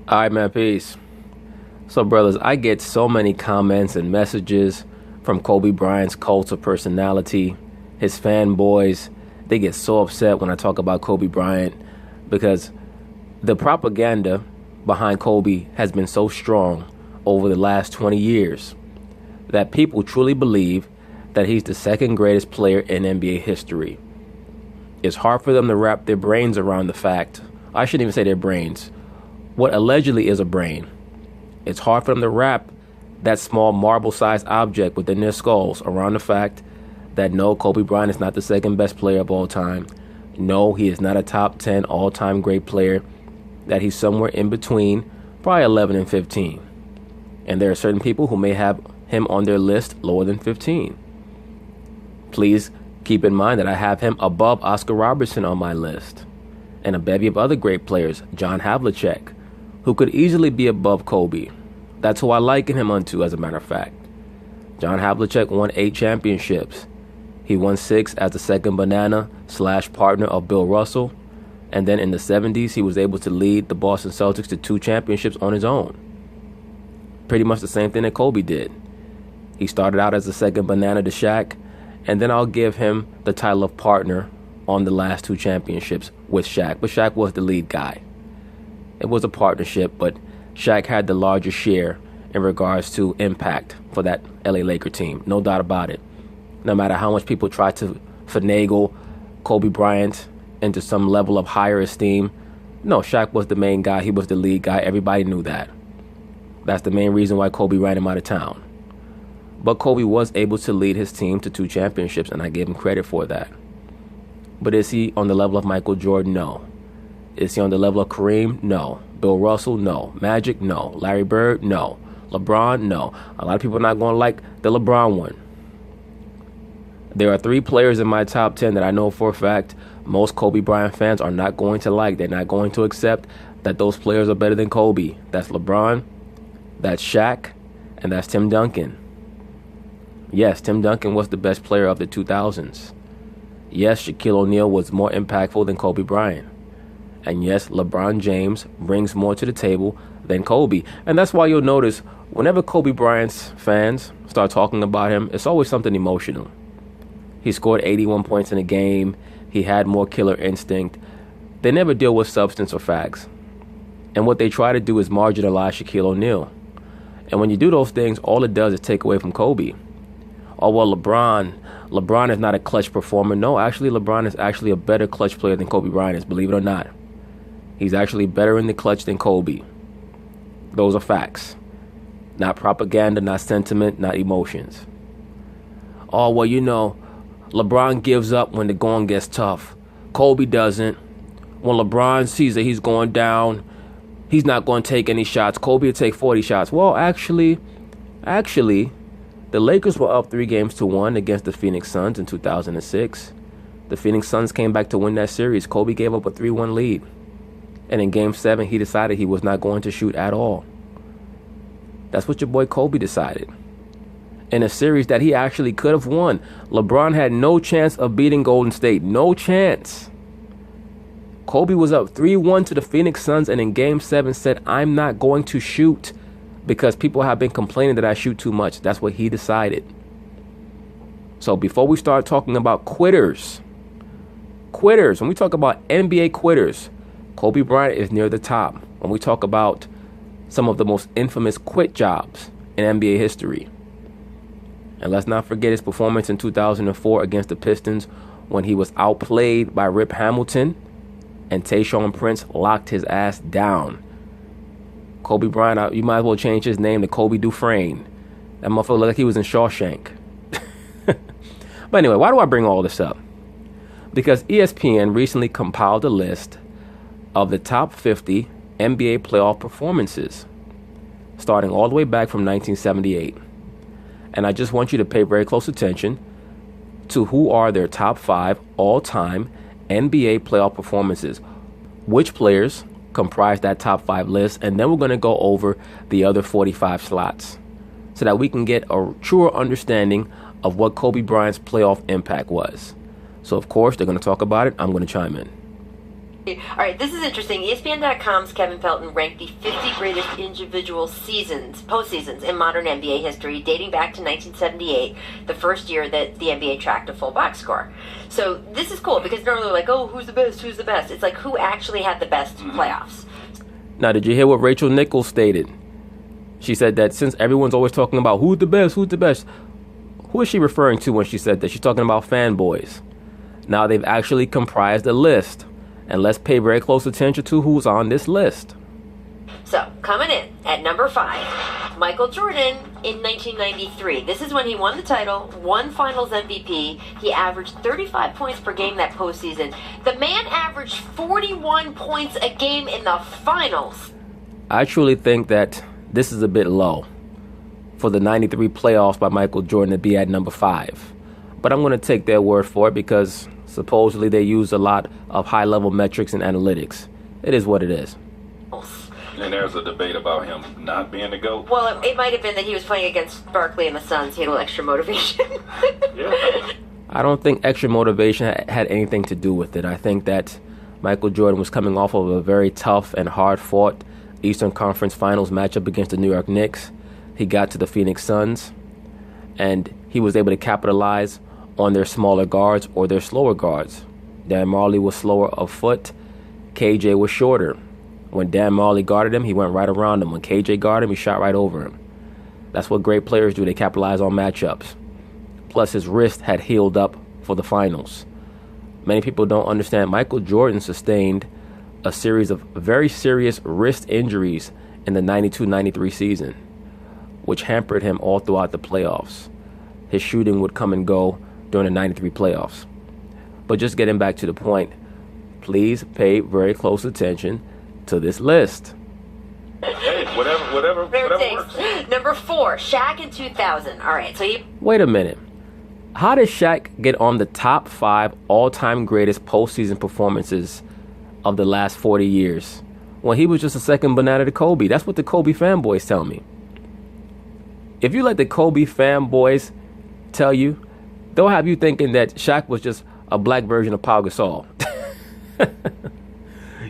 All right, man, peace. So, brothers, I get so many comments and messages from Kobe Bryant's cult of personality, his fanboys. They get so upset when I talk about Kobe Bryant because the propaganda behind Kobe has been so strong over the last 20 years that people truly believe that he's the second greatest player in NBA history. It's hard for them to wrap their brains around the fact, I shouldn't even say their brains, what allegedly is a brain. It's hard for them to wrap that small marble-sized object within their skulls around the fact that no, Kobe Bryant is not the second best player of all time. No, he is not a top 10 all-time great player, that he's somewhere in between, probably 11 and 15. And there are certain people who may have him on their list lower than 15. Please keep in mind that I have him above Oscar Robertson on my list, and a bevy of other great players, John Havlicek, who could easily be above Kobe. That's who I liken him unto, as a matter of fact. John Havlicek won 8 championships. He won 6 as the second banana/partner of Bill Russell. And then in the 70s, he was able to lead the Boston Celtics to 2 championships on his own. Pretty much the same thing that Kobe did. He started out as the second banana to Shaq, and then I'll give him the title of partner on the last 2 championships with Shaq. But Shaq was the lead guy. It was a partnership, but Shaq had the larger share in regards to impact for that LA Laker team. No doubt about it. No matter how much people try to finagle Kobe Bryant into some level of higher esteem, no, Shaq was the main guy. He was the lead guy. Everybody knew that. That's the main reason why Kobe ran him out of town. But Kobe was able to lead his team to 2 championships, and I give him credit for that. But is he on the level of Michael Jordan? No. Is he on the level of Kareem? No. Bill Russell? No. Magic? No. Larry Bird? No. LeBron? No. A lot of people are not going to like the LeBron one. There are 3 players in my top 10 that I know for a fact most Kobe Bryant fans are not going to like. They're not going to accept that those players are better than Kobe. That's LeBron, that's Shaq, and that's Tim Duncan. Yes, Tim Duncan was the best player of the 2000s. Yes, Shaquille O'Neal was more impactful than Kobe Bryant. And yes, LeBron James brings more to the table than Kobe. And that's why you'll notice whenever Kobe Bryant's fans start talking about him, it's always something emotional. He scored 81 points in a game. He had more killer instinct. They never deal with substance or facts. And what they try to do is marginalize Shaquille O'Neal. And when you do those things, all it does is take away from Kobe. Oh, well, LeBron is not a clutch performer. No, actually, LeBron is actually a better clutch player than Kobe Bryant is, believe it or not. He's actually better in the clutch than Kobe. Those are facts. Not propaganda, not sentiment, not emotions. Oh, well, LeBron gives up when the going gets tough. Kobe doesn't. When LeBron sees that he's going down, he's not going to take any shots. Kobe will take 40 shots. Well, actually, the Lakers were up 3-1 against the Phoenix Suns in 2006. The Phoenix Suns came back to win that series. Kobe gave up a 3-1 lead. And in Game 7, he decided he was not going to shoot at all. That's what your boy Kobe decided. In a series that he actually could have won. LeBron had no chance of beating Golden State. No chance. Kobe was up 3-1 to the Phoenix Suns, and in Game 7 said, I'm not going to shoot because people have been complaining that I shoot too much. That's what he decided. So before we start talking about quitters, when we talk about NBA quitters, Kobe Bryant is near the top. When we talk about some of the most infamous quit jobs in NBA history. And let's not forget his performance in 2004 against the Pistons when he was outplayed by Rip Hamilton and Tayshaun Prince locked his ass down. Kobe Bryant, you might as well change his name to Kobe Dufresne. That motherfucker looked like he was in Shawshank. But anyway, why do I bring all this up? Because ESPN recently compiled a list of the top 50 NBA playoff performances, starting all the way back from 1978. And I just want you to pay very close attention to who are their top 5 all-time NBA playoff performances. Which players comprise that top 5 list, and then we're going to go over the other 45 slots so that we can get a truer understanding of what Kobe Bryant's playoff impact was. So, of course, they're going to talk about it. I'm going to chime in. All right, this is interesting. ESPN.com's Kevin Pelton ranked the 50 greatest individual postseasons in modern NBA history, dating back to 1978, the first year that the NBA tracked a full box score. So this is cool because normally we're like, oh, who's the best? Who's the best? It's like who actually had the best playoffs. Now, did you hear what Rachel Nichols stated? She said that since everyone's always talking about who's the best, who is she referring to when she said that? She's talking about fanboys. Now they've actually comprised a list. And let's pay very close attention to who's on this list. So, coming in at number 5, Michael Jordan in 1993. This is when he won the title, won Finals MVP. He averaged 35 points per game that postseason. The man averaged 41 points a game in the finals. I truly think that this is a bit low for the 93 playoffs by Michael Jordan to be at number 5. But I'm going to take their word for it because supposedly they use a lot of high-level metrics and analytics. It is what it is. And there's a debate about him not being the GOAT. Well, it might have been that he was playing against Barkley and the Suns. He had a little extra motivation. Yeah. I don't think extra motivation had anything to do with it. I think that Michael Jordan was coming off of a very tough and hard-fought Eastern Conference Finals matchup against the New York Knicks. He got to the Phoenix Suns, and he was able to capitalize on their smaller guards or their slower guards. Dan Marley was slower of foot. KJ was shorter. When Dan Marley guarded him, he went right around him. When KJ guarded him, he shot right over him. That's what great players do. They capitalize on matchups. Plus, his wrist had healed up for the finals. Many people don't understand Michael Jordan sustained a series of very serious wrist injuries in the 92-93 season, which hampered him all throughout the playoffs. His shooting would come and go during the 93 playoffs. But just getting back to the point, please pay very close attention to this list. Hey, whatever works. Number 4, Shaq in 2000. All right, so Wait a minute. How did Shaq get on the top 5 all-time greatest postseason performances of the last 40 years when he was just a second banana to Kobe? That's what the Kobe fanboys tell me. If you let the Kobe fanboys tell you, they'll have you thinking that Shaq was just a black version of Pau Gasol.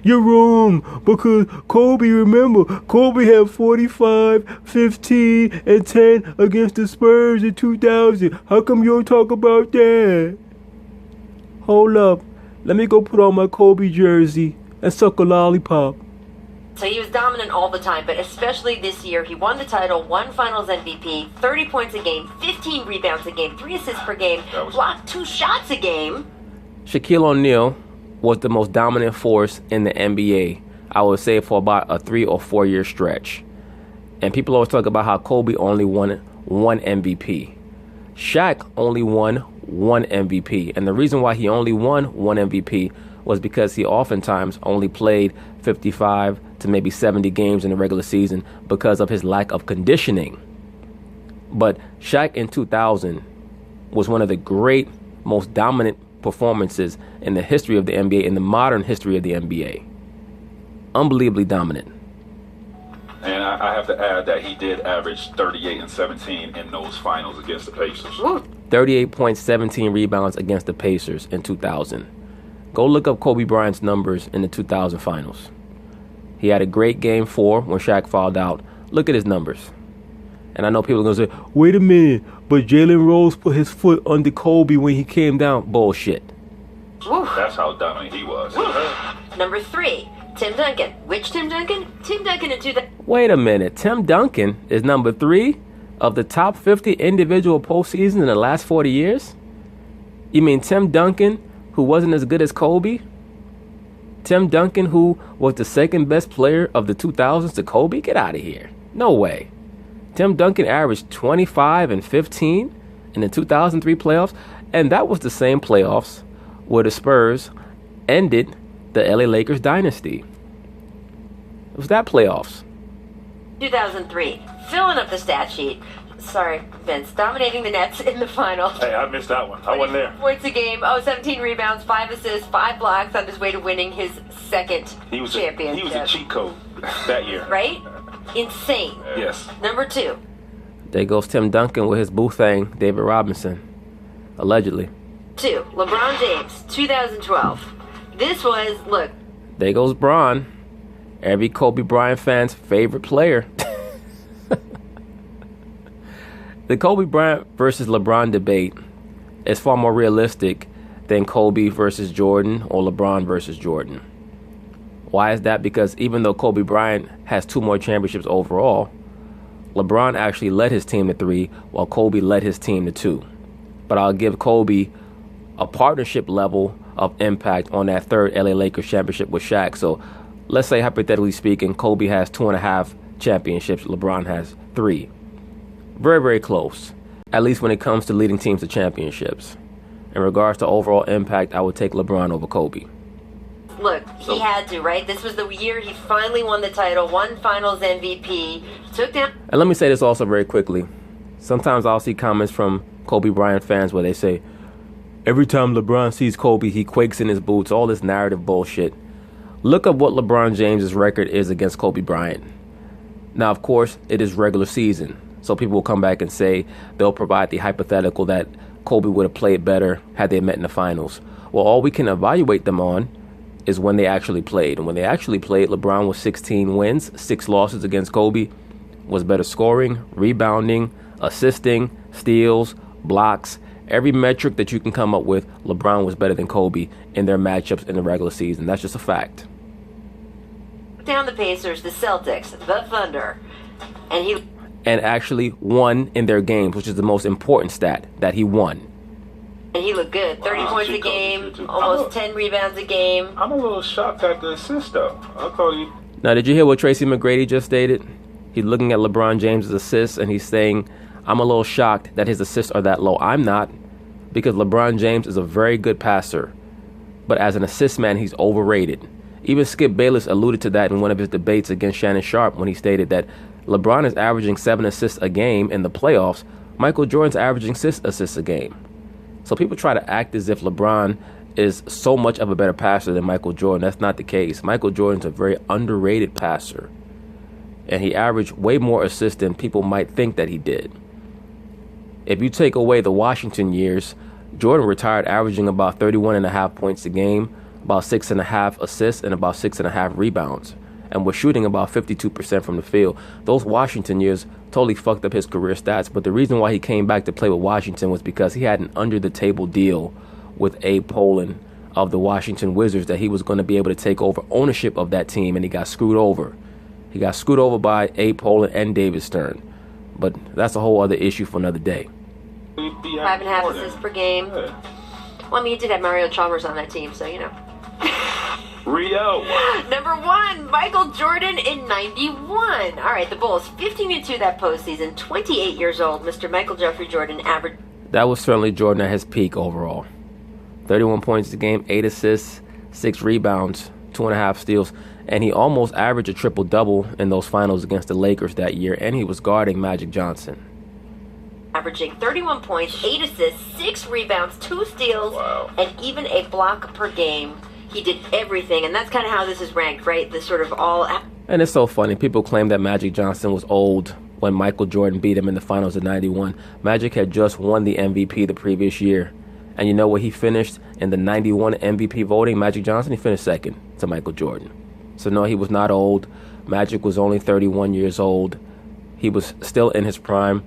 You're wrong, because Kobe had 45, 15, and 10 against the Spurs in 2000. How come you don't talk about that? Hold up. Let me go put on my Kobe jersey and suck a lollipop. So he was dominant all the time, but especially this year. He won the title, won Finals MVP, 30 points a game, 15 rebounds a game, 3 assists per game, blocked 2 shots a game. Shaquille O'Neal was the most dominant force in the NBA, I would say, for about a 3 or 4 year stretch. And people always talk about how Kobe only won 1 MVP. Shaq only won 1 MVP. And the reason why he only won 1 MVP was because he oftentimes only played 55 to maybe 70 games in the regular season because of his lack of conditioning. But Shaq in 2000 was one of the great, most dominant performances in the history of the NBA, in the modern history of the NBA. Unbelievably dominant. And I have to add that he did average 38 and 17 in those finals against the Pacers. 38.17 rebounds against the Pacers in 2000. Go look up Kobe Bryant's numbers in the 2000 finals. He had a great game 4 when Shaq fouled out. Look at his numbers. And I know people are going to say, wait a minute, but Jalen Rose put his foot under Kobe when he came down. Bullshit. That's how dominant he was. Number 3, Tim Duncan. Which Tim Duncan? Tim Duncan in 2000. Wait a minute. Tim Duncan is number 3 of the top 50 individual postseasons in the last 40 years? You mean Tim Duncan, who wasn't as good as Kobe? Tim Duncan, who was the second best player of the 2000s to Kobe? Get out of here. No way. Tim Duncan averaged 25 and 15 in the 2003 playoffs, and that was the same playoffs where the Spurs ended the LA Lakers dynasty. It was that playoffs. 2003, filling up the stat sheet. Sorry, Vince. Dominating the Nets in the finals. Hey, I missed that one. I wasn't there. Points a game. 17 rebounds, 5 assists, 5 blocks on his way to winning his second championship. He was a cheat code that year. Right? Insane. Yes. Number 2. There goes Tim Duncan with his boo thing, David Robinson. Allegedly. 2. LeBron James, 2012. This was, look. There goes Bron, every Kobe Bryant fan's favorite player. The Kobe Bryant versus LeBron debate is far more realistic than Kobe versus Jordan or LeBron versus Jordan. Why is that? Because even though Kobe Bryant has 2 more championships overall, LeBron actually led his team to 3 while Kobe led his team to 2. But I'll give Kobe a partnership level of impact on that 3rd LA Lakers championship with Shaq. So let's say, hypothetically speaking, Kobe has 2.5 championships, LeBron has 3. Very, very close, at least when it comes to leading teams to championships. In regards to overall impact, I would take LeBron over Kobe. Look, he had to, right? This was the year he finally won the title, won Finals MVP, took down... And let me say this also very quickly. Sometimes I'll see comments from Kobe Bryant fans where they say, every time LeBron sees Kobe, he quakes in his boots, all this narrative bullshit. Look up what LeBron James's record is against Kobe Bryant. Now, of course, it is regular season. So people will come back and say they'll provide the hypothetical that Kobe would have played better had they met in the finals. Well, all we can evaluate them on is when they actually played. And when they actually played, LeBron was 16 wins, 6 losses against Kobe, was better scoring, rebounding, assisting, steals, blocks. Every metric that you can come up with, LeBron was better than Kobe in their matchups in the regular season. That's just a fact. Down the Pacers, the Celtics, the Thunder, and actually won in their games, which is the most important stat, that he won. And he looked good. 30 points a game, almost 10 rebounds a game. I'm a little shocked at the assist, though. I thought he... Now, did you hear what Tracy McGrady just stated? He's looking at LeBron James' assists, and he's saying, I'm a little shocked that his assists are that low. I'm not, because LeBron James is a very good passer. But as an assist man, he's overrated. Even Skip Bayless alluded to that in one of his debates against Shannon Sharp when he stated that LeBron is averaging 7 assists a game in the playoffs. Michael Jordan's averaging 6 assists a game. So people try to act as if LeBron is so much of a better passer than Michael Jordan. That's not the case. Michael Jordan's a very underrated passer. And he averaged way more assists than people might think that he did. If you take away the Washington years, Jordan retired averaging about 31.5 points a game, about 6.5 assists, and about 6.5 rebounds, and was shooting about 52% from the field. Those Washington years totally fucked up his career stats, but the reason why he came back to play with Washington was because he had an under-the-table deal with Abe Pollin of the Washington Wizards that he was going to be able to take over ownership of that team, and he got screwed over. He got screwed over by Abe Pollin and David Stern, but that's a whole other issue for another day. 5.5 assists per game. Well, I mean, he did have Mario Chalmers on that team, so you know. Rio. Number 1, Michael Jordan in 91. All right, the Bulls, 15-2 that postseason. 28 years old, Mr. Michael Jeffrey Jordan averaged. That was certainly Jordan at his peak overall. 31 points a game, 8 assists, 6 rebounds, 2.5 steals, and he almost averaged a triple-double in those finals against the Lakers that year, and he was guarding Magic Johnson. Averaging 31 points, 8 assists, 6 rebounds, 2 steals, and even a block per game. He did everything, and that's kind of how this is ranked, right? The sort of all... And it's so funny. People claim that Magic Johnson was old when Michael Jordan beat him in the finals of 91. Magic had just won the MVP the previous year. And you know where he finished in the 91 MVP voting? Magic Johnson, he finished second to Michael Jordan. So no, he was not old. Magic was only 31 years old. He was still in his prime.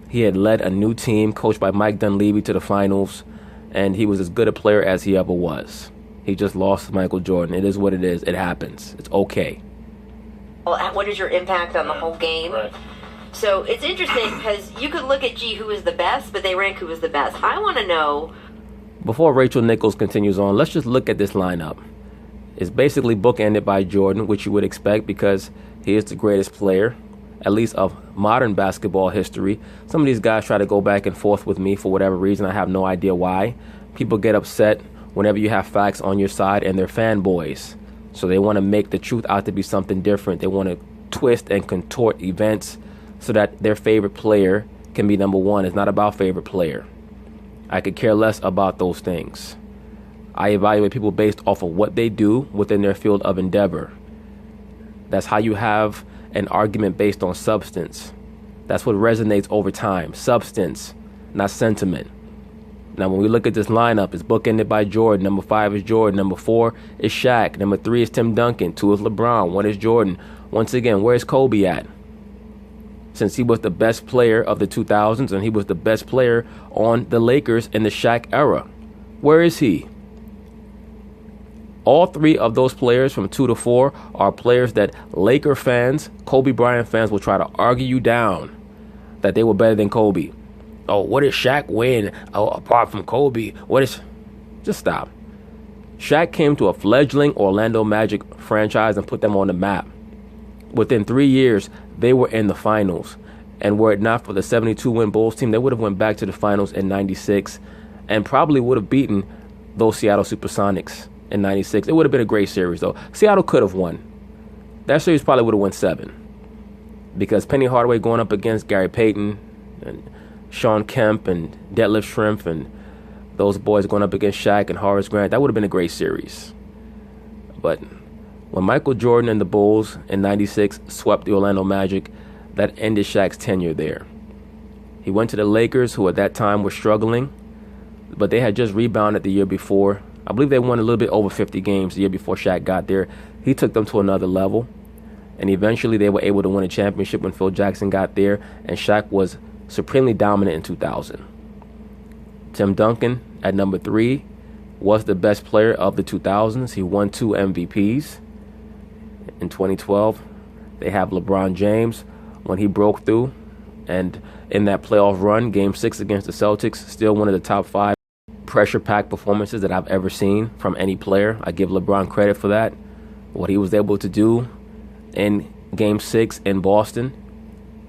He had led a new team coached by Mike Dunleavy to the finals, and he was as good a player as he ever was. He just lost to Michael Jordan. It is what it is. It happens. It's okay. Well, what is your impact on the whole game? Right. So it's interesting because you could look at, who is the best, but they rank who is the best. I want to know... Before Rachel Nichols continues on, let's just look at this lineup. It's basically bookended by Jordan, which you would expect because he is the greatest player, at least of modern basketball history. Some of these guys try to go back and forth with me for whatever reason. I have no idea why. People get upset whenever you have facts on your side, and they're fanboys. So they want to make the truth out to be something different. They want to twist and contort events so that their favorite player can be number one. It's not about favorite player. I could care less about those things. I evaluate people based off of what they do within their field of endeavor. That's how you have an argument based on substance. That's what resonates over time. Substance, not sentiment. Now, when we look at this lineup, it's bookended by Jordan. Number 5 is Jordan. Number 4 is Shaq. Number 3 is Tim Duncan. 2 is LeBron. 1 is Jordan. Once again, where's Kobe at? Since he was the best player of the 2000s and he was the best player on the Lakers in the Shaq era, where is he? All 3 of those players from 2 to 4 are players that Laker fans, Kobe Bryant fans, will try to argue you down that they were better than Kobe. Oh, what did Shaq win? Oh, apart from Kobe, what is... Just stop. Shaq came to a fledgling Orlando Magic franchise and put them on the map. Within 3 years, they were in the finals. And were it not for the 72-win Bulls team, they would have went back to the finals in 96 and probably would have beaten those Seattle Supersonics in 96. It would have been a great series, though. Seattle could have won. That series probably would have won 7. Because Penny Hardaway going up against Gary Payton and Sean Kemp and Detlef Schrempf and those boys going up against Shaq and Horace Grant, that would have been a great series. But when Michael Jordan and the Bulls in 96 swept the Orlando Magic, that ended Shaq's tenure there. He went to the Lakers, who at that time were struggling, but they had just rebounded the year before. I believe they won a little bit over 50 games the year before Shaq got there. He took them to another level, and eventually they were able to win a championship when Phil Jackson got there, and Shaq was supremely dominant in 2000. Tim Duncan at number 3 was the best player of the 2000s. He won 2 MVPs. In 2012, they have LeBron James when he broke through, and in that playoff run, Game 6 against the Celtics, still one of the top 5 pressure-packed performances that I've ever seen from any player. I give LeBron credit for that. What he was able to do in Game 6 in Boston,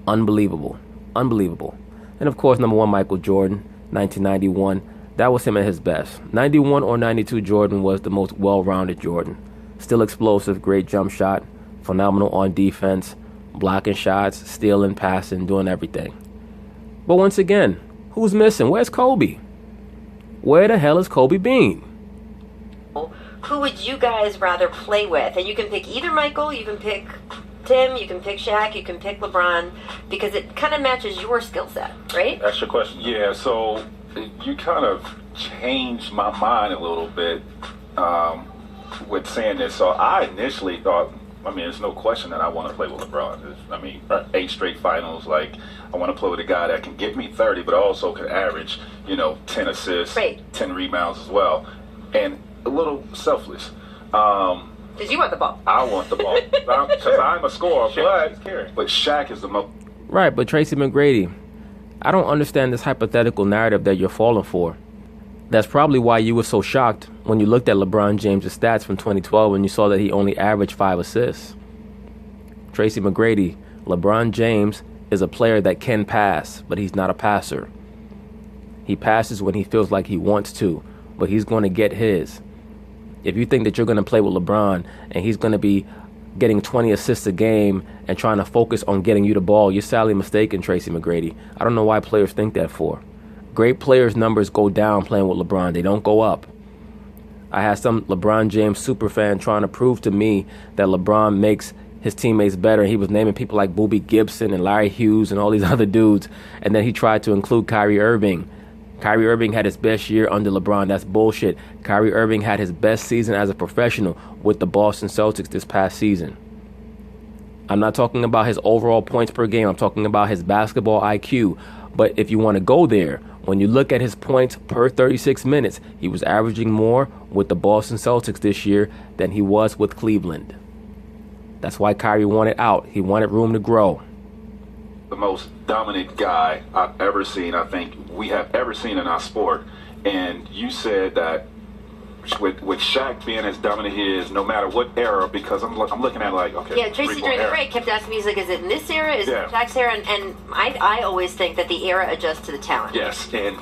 unbelievable. Unbelievable. And of course, number 1, Michael Jordan, 1991. That was him at his best. 91 or 92 Jordan was the most well-rounded Jordan. Still explosive, great jump shot, phenomenal on defense, blocking shots, stealing, passing, doing everything. But once again, who's missing? Where's Kobe? Where the hell is Kobe been? Who would you guys rather play with? And you can pick either Michael, you can pick Tim, you can pick Shaq, you can pick LeBron, because it kind of matches your skill set, right? That's your question. Yeah, so you kind of changed my mind a little bit with saying this. So I initially thought, there's no question that I want to play with LeBron. 8 straight finals. Like, I want to play with a guy that can get me 30, but also can average, 10 assists, right, 10 rebounds as well, and a little selfless. Because you want the ball. I want the ball. Because I'm a scorer, but Shaq is the most. Right, but Tracy McGrady, I don't understand this hypothetical narrative that you're falling for. That's probably why you were so shocked when you looked at LeBron James' stats from 2012 and you saw that he only averaged 5 assists. Tracy McGrady, LeBron James is a player that can pass, but he's not a passer. He passes when he feels like he wants to, but he's going to get his. If you think that you're going to play with LeBron and he's going to be getting 20 assists a game and trying to focus on getting you the ball, you're sadly mistaken, Tracy McGrady. I don't know why players think that for. Great players' numbers go down playing with LeBron. They don't go up. I had some LeBron James superfan trying to prove to me that LeBron makes his teammates better. He was naming people like Boobie Gibson and Larry Hughes and all these other dudes. And then he tried to include Kyrie Irving. Kyrie Irving had his best year under LeBron. That's bullshit. Kyrie Irving had his best season as a professional with the Boston Celtics this past season. I'm not talking about his overall points per game. I'm talking about his basketball IQ. But if you want to go there, when you look at his points per 36 minutes, he was averaging more with the Boston Celtics this year than he was with Cleveland. That's why Kyrie wanted out. He wanted room to grow. The most dominant guy I've ever seen, I think we have ever seen in our sport. And you said that with Shaq being as dominant he is, no matter what era, because I'm looking at like, okay. Yeah, Tracy during the break kept asking me, he's like, is it in this era? Is it Shaq's era? And I always think that the era adjusts to the talent. Yes, and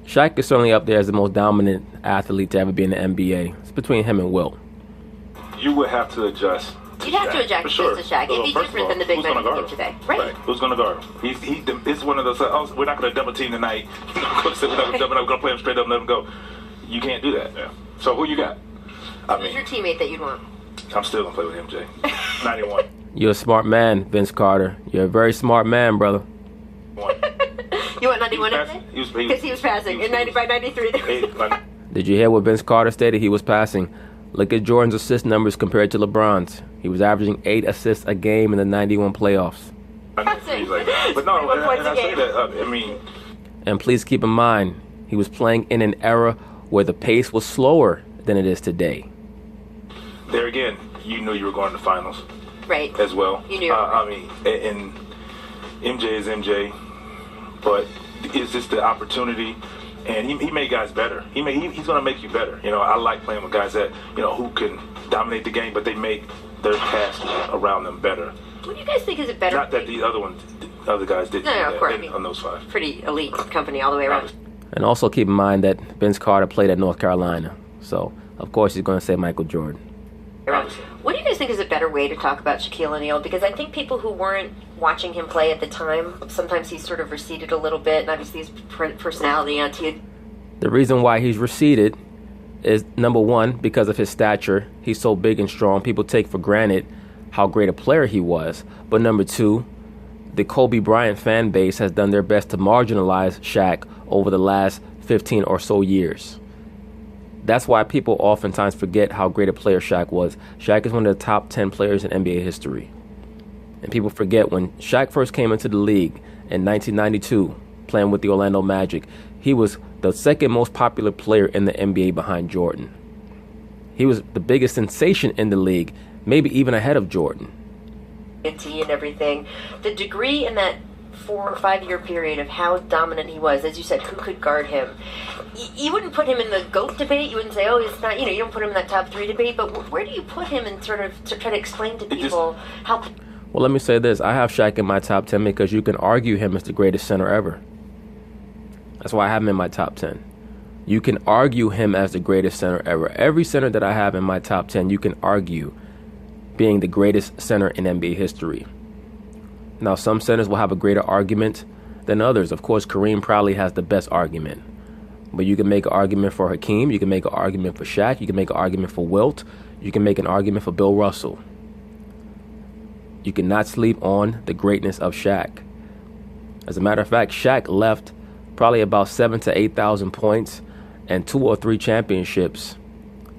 Shaq is certainly up there as the most dominant athlete to ever be in the NBA. It's between him and Wilt. You would have to adjust. You'd have to adjust to Shaq. It'd be different than the big men he today. Right. Who's going to guard him? It's one of those, we're not going to double team tonight. We're not going to play him straight up and let him go. You can't do that. Yeah. So who you got? Who's your teammate that you'd want? I'm still going to play with MJ. 91. You're a smart man, Vince Carter. You're a very smart man, brother. You want 91 because he was passing in 95, 93. Did you hear what Vince Carter stated? He was passing. Look at Jordan's assist numbers compared to LeBron's. He was averaging 8 assists a game in the 91 playoffs. Passing. But no, and I say that, And please keep in mind, he was playing in an era where the pace was slower than it is today. there again, you knew you were going to the finals. Right. As well. You knew. And MJ is MJ, but it's just the opportunity. And he made guys better. He's going to make you better. You know, I like playing with guys that, you know, who can dominate the game, but they make their cast around them better. What do you guys think is a better? Not that the other guys didn't. No, of course. On those 5. Pretty elite company all the way around. And also keep in mind that Vince Carter played at North Carolina. So, of course, he's going to say Michael Jordan. What do you guys think is a better way to talk about Shaquille O'Neal? Because I think people who weren't watching him play at the time, sometimes he's sort of receded a little bit, and obviously his personality on TV. The reason why he's receded is, number one, because of his stature. He's so big and strong, people take for granted how great a player he was. But number two, the Kobe Bryant fan base has done their best to marginalize Shaq over the last 15 or so years. That's why people oftentimes forget how great a player Shaq was. Shaq is one of the top 10 players in NBA history. And people forget when Shaq first came into the league in 1992, playing with the Orlando Magic, he was the second most popular player in the NBA behind Jordan. He was the biggest sensation in the league, maybe even ahead of Jordan. And everything. The degree in that 4 or 5 year period of how dominant he was, as you said, who could guard him? You wouldn't put him in the GOAT debate. You wouldn't say, oh, he's not, you don't put him in that top 3 debate, but where do you put him in sort of to try to explain to people how... Well, let me say this. I have Shaq in my top 10 because you can argue him as the greatest center ever. That's why I have him in my top 10. You can argue him as the greatest center ever. Every center that I have in my top 10, you can argue being the greatest center in NBA history. Now, some centers will have a greater argument than others. Of course, Kareem probably has the best argument. But you can make an argument for Hakeem. You can make an argument for Shaq. You can make an argument for Wilt. You can make an argument for Bill Russell. You cannot sleep on the greatness of Shaq. As a matter of fact, Shaq left probably about 7,000 to 8,000 points and 2 or 3 championships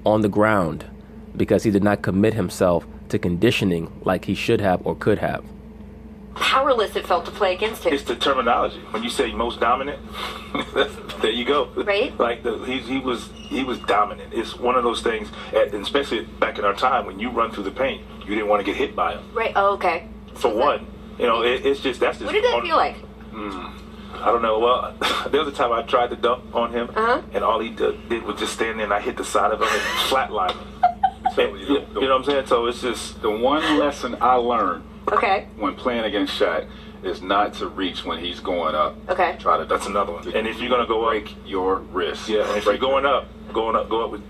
on the ground because he did not commit himself to conditioning like he should have or could have. Powerless it felt to play against him. It's the terminology. When you say most dominant, there you go. Right. Like he was dominant. It's one of those things, and especially back in our time when you run through the paint, you didn't want to get hit by him. Right. Oh, okay. For one, it's just that's just. What did that feel like? I don't know. Well, there was a time I tried to dunk on him, and all he did was just stand there, and I hit the side of him and flatline him. You know what I'm saying? So it's just the one lesson I learned. Okay. When playing against Shaq is not to reach when he's going up. Okay. That's another one. And if you're gonna go break your wrist. Yeah. And if you're going up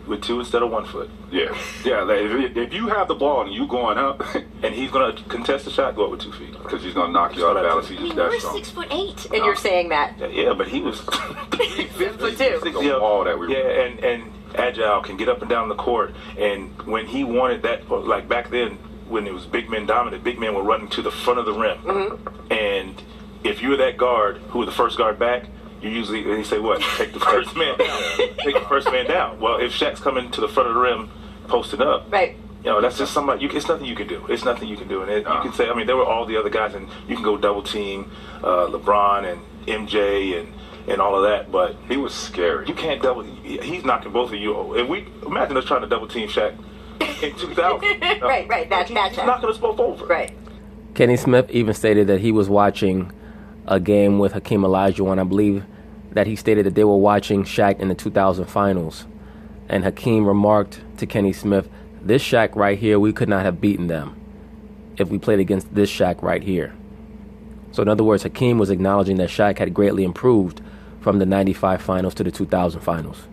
with 2 instead of 1 foot. Yeah. Yeah. Like if you have the ball and you going up, and he's gonna contest the shot, go up with 2 feet because he's gonna knock you out of balance. You're 6'8", and you're saying that. Yeah, but he was 6'2". All that we and agile, can get up and down the court. And when he wanted that, like back then, when it was big men dominant, big men were running to the front of the rim. And if you were that guard who was the first guard back, you usually, they say what? Take the first man down. Take the first man down. Well, if Shaq's coming to the front of the rim, posted up, right? That's just somebody. It's nothing you can do. It's nothing you can do. And you can say, there were all the other guys, and you can go double team LeBron and MJ and all of that, but he was scary. You can't double. He's knocking both of you. And we imagine us trying to double team Shaq in 2000. Right. That's he's knocking us both over. Right. Kenny Smith even stated that he was watching a game with Hakeem Olajuwon. I believe that he stated that they were watching Shaq in the 2000 finals. And Hakeem remarked to Kenny Smith, this Shaq right here, we could not have beaten them if we played against this Shaq right here. So in other words, Hakeem was acknowledging that Shaq had greatly improved from the 95 finals to the 2000 finals.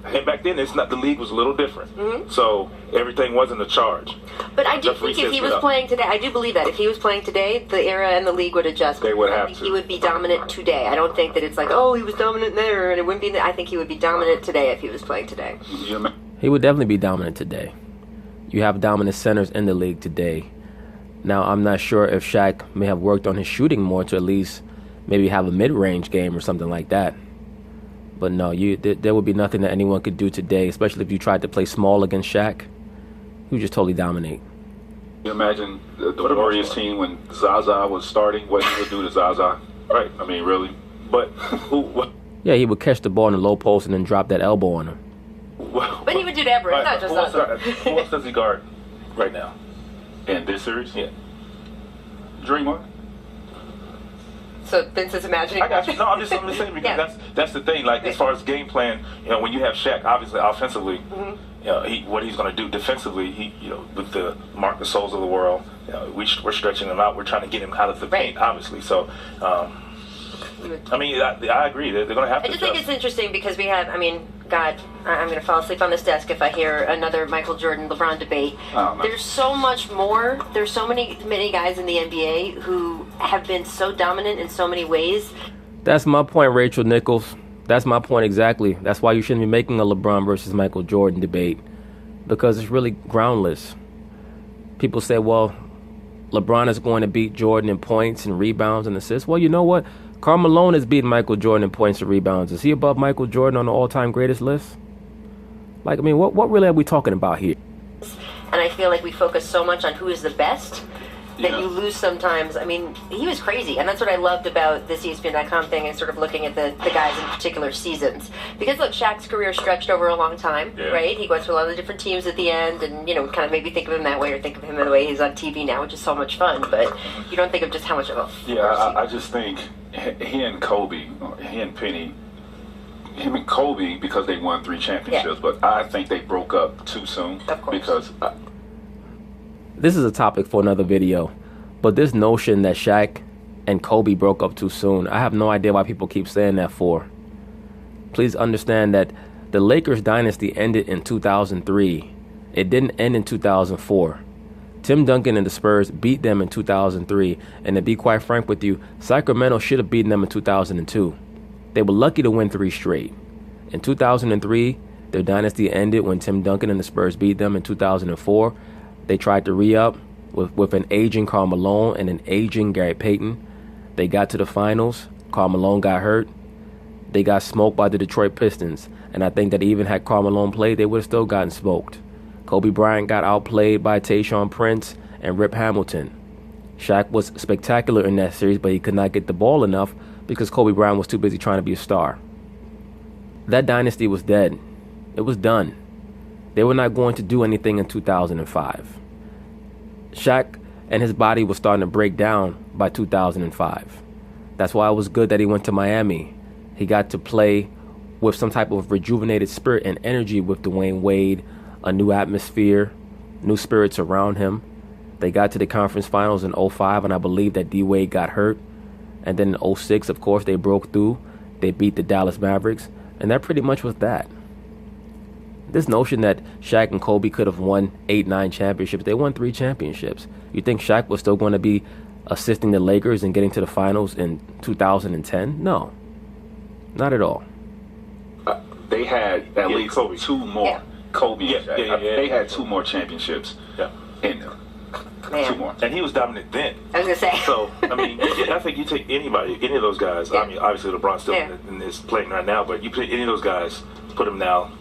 And back then, the league was a little different. So everything wasn't a charge. But I do think if he was playing today, I do believe that if he was playing today, the era and the league would adjust. They would I have think to. He would be dominant today. I don't think that it's like, oh, he was dominant there, and it wouldn't be. I think he would be dominant today if he was playing today. He would definitely be dominant today. You have dominant centers in the league today. Now, I'm not sure if Shaq may have worked on his shooting more to at least maybe have a mid-range game or something like that. But no, there would be nothing that anyone could do today, especially if you tried to play small against Shaq. He would just totally dominate. You imagine the Warriors team when Zaza was starting, what he would do to Zaza? Right. I mean, really. But what? Yeah, he would catch the ball in the low post and then drop that elbow on him. But he would do that, right, not just Zaza. Who else does he guard right now? In this series? Yeah. Draymond. So Vince is imagining. I got you. No, I'm just saying because that's the thing. Like as far as game plan, when you have Shaq, obviously offensively, what he's going to do defensively, with the Marc Gasols of the world, we're stretching him out. We're trying to get him out of the paint, obviously. So. I mean, I agree. They're going to have to. I just think it's interesting because we have. I mean, God, I'm going to fall asleep on this desk if I hear another Michael Jordan LeBron debate. There's so much more. There's so many guys in the NBA who have been so dominant in so many ways. That's my point, Rachel Nichols. That's my point exactly. That's why you shouldn't be making a LeBron versus Michael Jordan debate, because it's really groundless. People say, well, LeBron is going to beat Jordan in points and rebounds and assists. Well, you know what? Karl Malone has beaten Michael Jordan in points and rebounds. Is he above Michael Jordan on the all-time greatest list? Like, I mean, what really are we talking about here? And I feel like we focus so much on who is the best that you lose sometimes. I mean, he was crazy, and that's what I loved about this ESPN.com thing and sort of looking at the guys in particular seasons. Because, look, Shaq's career stretched over a long time, right? He went to a lot of different teams at the end, and, kind of maybe think of him that way or think of him in the way he's on TV now, which is so much fun, but you don't think of just how much of a force I just think he and Kobe, he and Penny, him and Kobe, because they won 3 championships, but I think they broke up too soon. Of course. Because this is a topic for another video, but this notion that Shaq and Kobe broke up too soon, I have no idea why people keep saying that for. Please understand that the Lakers dynasty ended in 2003. It didn't end in 2004. Tim Duncan and the Spurs beat them in 2003, and to be quite frank with you, Sacramento should have beaten them in 2002. They were lucky to win 3 straight. In 2003, their dynasty ended when Tim Duncan and the Spurs beat them. In 2004, they tried to re-up with an aging Karl Malone and an aging Gary Payton. They got to the finals. Karl Malone got hurt. They got smoked by the Detroit Pistons, and I think that even had Karl Malone played, they would have still gotten smoked. Kobe Bryant got outplayed by Tayshaun Prince and Rip Hamilton. Shaq was spectacular in that series, but he could not get the ball enough because Kobe Bryant was too busy trying to be a star. That dynasty was dead. It was done. They were not going to do anything in 2005. Shaq and his body was starting to break down by 2005. That's why it was good that he went to Miami. He got to play with some type of rejuvenated spirit and energy with Dwayne Wade, a new atmosphere, new spirits around him. They got to the conference finals in 05, and I believe that D-Wade got hurt. And then in 06, of course, they broke through. They beat the Dallas Mavericks, and that pretty much was that. This notion that Shaq and Kobe could have won 8-9 championships, they won 3 championships. You think Shaq was still going to be assisting the Lakers and getting to the finals in 2010? No, not at all. They had at least Kobe. 2 more. Yeah. Kobe and Shaq. They had 2 more championships in them. Man. 2 more. And he was dominant then. I was going to say. So, I mean, I think you take any of those guys. I mean, obviously LeBron's still is playing right now, but you put any of those guys, put them now.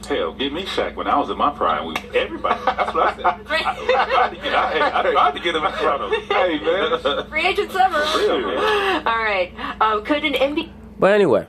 Hell, give me Shaq when I was in my prime. Everybody. That's what I said. I tried to get him in Toronto. Hey, man. Free agent summer. Real, man. All right. Could an NBA... But anyway,